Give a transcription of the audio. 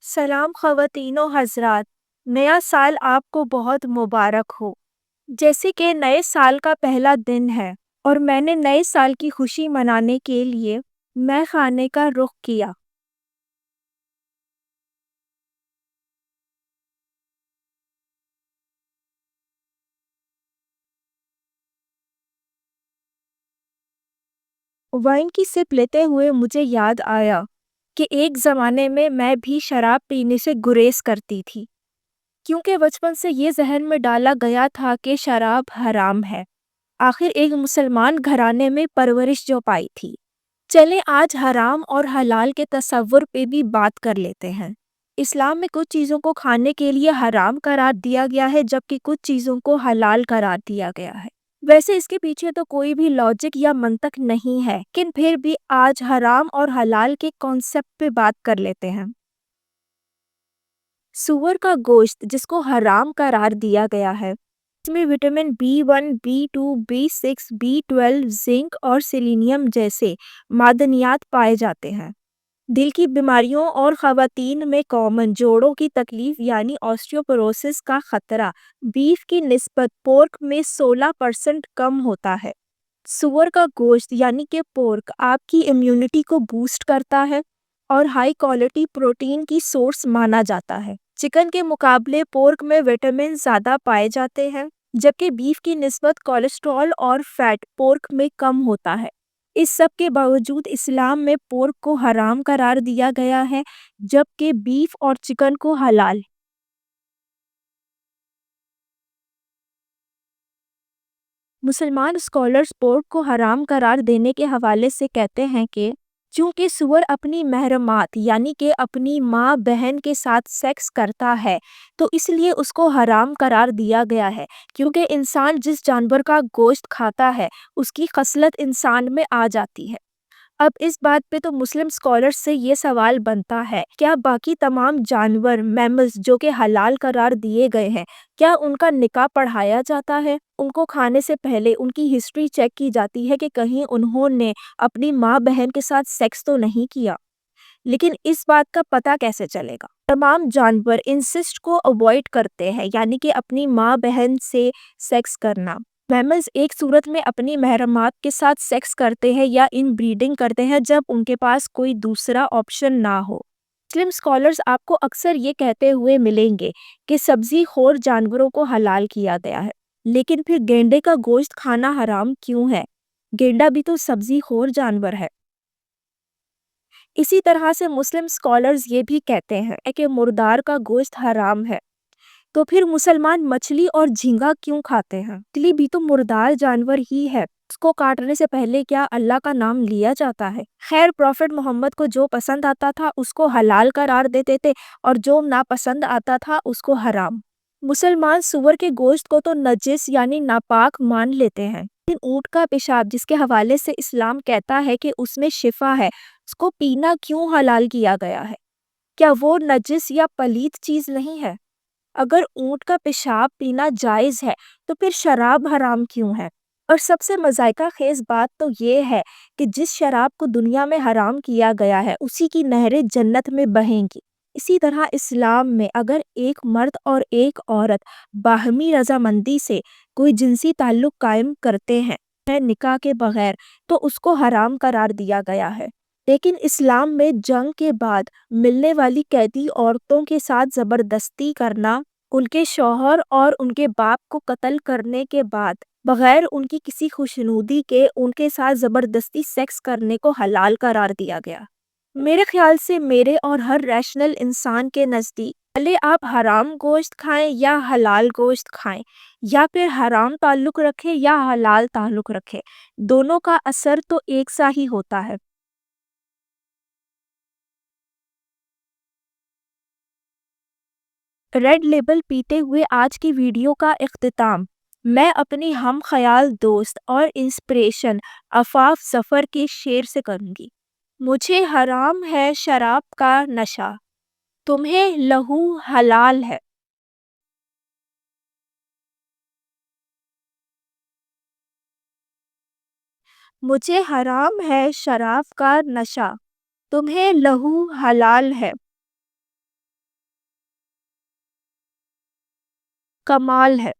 سلام خواتین و حضرات، نیا سال آپ کو بہت مبارک ہو۔ جیسے کہ نئے سال کا پہلا دن ہے اور میں نے نئے سال کی خوشی منانے کے لیے میں خانے کا رخ کیا۔ وائن کی سپ لیتے ہوئے مجھے یاد آیا کہ ایک زمانے میں بھی شراب پینے سے گریز کرتی تھی، کیونکہ بچپن سے یہ ذہن میں ڈالا گیا تھا کہ شراب حرام ہے۔ آخر ایک مسلمان گھرانے میں پرورش جو پائی تھی۔ چلیں آج حرام اور حلال کے تصور پہ بھی بات کر لیتے ہیں۔ اسلام میں کچھ چیزوں کو کھانے کے لیے حرام قرار دیا گیا ہے، جبکہ کچھ چیزوں کو حلال قرار دیا گیا ہے۔ ویسے اس کے پیچھے تو کوئی بھی لاجک یا منطق نہیں ہے، لیکن پھر بھی آج حرام اور حلال کے کانسیپٹ پہ بات کر لیتے ہیں۔ سور کا گوشت جس کو حرام قرار دیا گیا ہے، اس میں vitamin B1، B2، B6، B12، zinc اور سیلینیم جیسے معدنیات پائے جاتے ہیں۔ دل کی بیماریوں اور خواتین میں کامن جوڑوں کی تکلیف یعنی آسٹیوپروسس کا خطرہ بیف کی نسبت پورک میں 16% کم ہوتا ہے۔ سور کا گوشت یعنی کہ پورک آپ کی امیونٹی کو بوسٹ کرتا ہے اور ہائی کوالٹی پروٹین کی سورس مانا جاتا ہے۔ چکن کے مقابلے پورک میں وٹامن زیادہ پائے جاتے ہیں، جبکہ بیف کی نسبت کولیسٹرول اور فیٹ پورک میں کم ہوتا ہے۔ اس سب کے باوجود اسلام میں پورک کو حرام قرار دیا گیا ہے، جبکہ بیف اور چکن کو حلال۔ مسلمان اسکالرز پورک کو حرام قرار دینے کے حوالے سے کہتے ہیں کہ چونکہ سور اپنی محرمات یعنی کہ اپنی ماں بہن کے ساتھ سیکس کرتا ہے تو اس لیے اس کو حرام قرار دیا گیا ہے، کیونکہ انسان جس جانور کا گوشت کھاتا ہے اس کی خصلت انسان میں آ جاتی ہے۔ اب اس بات پہ تو مسلم اسکالرز سے یہ سوال بنتا ہے، کیا باقی تمام جانور میملز جو کہ حلال قرار دیے گئے ہیں، کیا ان کا نکاح پڑھایا جاتا ہے؟ ان کو کھانے سے پہلے ان کی ہسٹری چیک کی جاتی ہے کہ کہیں انہوں نے اپنی ماں بہن کے ساتھ سیکس تو نہیں کیا؟ لیکن اس بات کا پتہ کیسے چلے گا؟ تمام جانور انسسٹ کو اوائڈ کرتے ہیں، یعنی کہ اپنی ماں بہن سے سیکس کرنا۔ میملز ایک صورت میں اپنی محرمات کے ساتھ سیکس کرتے ہیں یا ان بریڈنگ کرتے ہیں جب ان کے پاس کوئی دوسرا آپشن نہ ہو۔ مسلم اسکالرز آپ کو اکثر یہ کہتے ہوئے ملیں گے کہ سبزی خور جانوروں کو حلال کیا گیا ہے، لیکن پھر گینڈے کا گوشت کھانا حرام کیوں ہے؟ گینڈا بھی تو سبزی خور جانور ہے۔ اسی طرح سے مسلم اسکالرز یہ بھی کہتے ہیں کہ مردار کا گوشت حرام ہے، تو پھر مسلمان مچھلی اور جھینگا کیوں کھاتے ہیں؟ مچھلی بھی تو مردار جانور ہی ہے، اس کو کاٹنے سے پہلے کیا اللہ کا نام لیا جاتا ہے؟ خیر، پروفٹ محمد کو جو پسند آتا تھا اس کو حلال قرار دیتے تھے اور جو ناپسند آتا تھا اس کو حرام۔ مسلمان سور کے گوشت کو تو نجس یعنی ناپاک مان لیتے ہیں، لیکن اونٹ کا پیشاب جس کے حوالے سے اسلام کہتا ہے کہ اس میں شفا ہے، اس کو پینا کیوں حلال کیا گیا ہے؟ کیا وہ نجس یا پلیت چیز نہیں ہے؟ اگر اونٹ کا پیشاب پینا جائز ہے تو پھر شراب حرام کیوں ہے؟ اور سب سے مضحکہ خیز بات تو یہ ہے کہ جس شراب کو دنیا میں حرام کیا گیا ہے اسی کی نہریں جنت میں بہیں گی۔ اسی طرح اسلام میں اگر ایک مرد اور ایک عورت باہمی رضامندی سے کوئی جنسی تعلق قائم کرتے ہیں نکاح کے بغیر تو اس کو حرام قرار دیا گیا ہے، لیکن اسلام میں جنگ کے بعد ملنے والی قیدی عورتوں کے ساتھ زبردستی کرنا، ان کے شوہر اور ان کے باپ کو قتل کرنے کے بعد بغیر ان کی کسی خوشنودی کے ان کے ساتھ زبردستی سیکس کرنے کو حلال قرار دیا گیا۔ میرے خیال سے میرے اور ہر ریشنل انسان کے نزدیک بھلے آپ حرام گوشت کھائیں یا حلال گوشت کھائیں، یا پھر حرام تعلق رکھیں یا حلال تعلق رکھیں، دونوں کا اثر تو ایک سا ہی ہوتا ہے۔ ریڈ لیبل پیتے ہوئے آج کی ویڈیو کا اختتام میں اپنی ہم خیال دوست اور انسپریشن عفاف ظفر کے شعر سے کروں گی۔ مجھے حرام ہے شراب کا نشہ، تمہیں لہو حلال ہے۔ مجھے حرام ہے شراب کا نشہ، تمہیں لہو حلال ہے۔ کمال ہے۔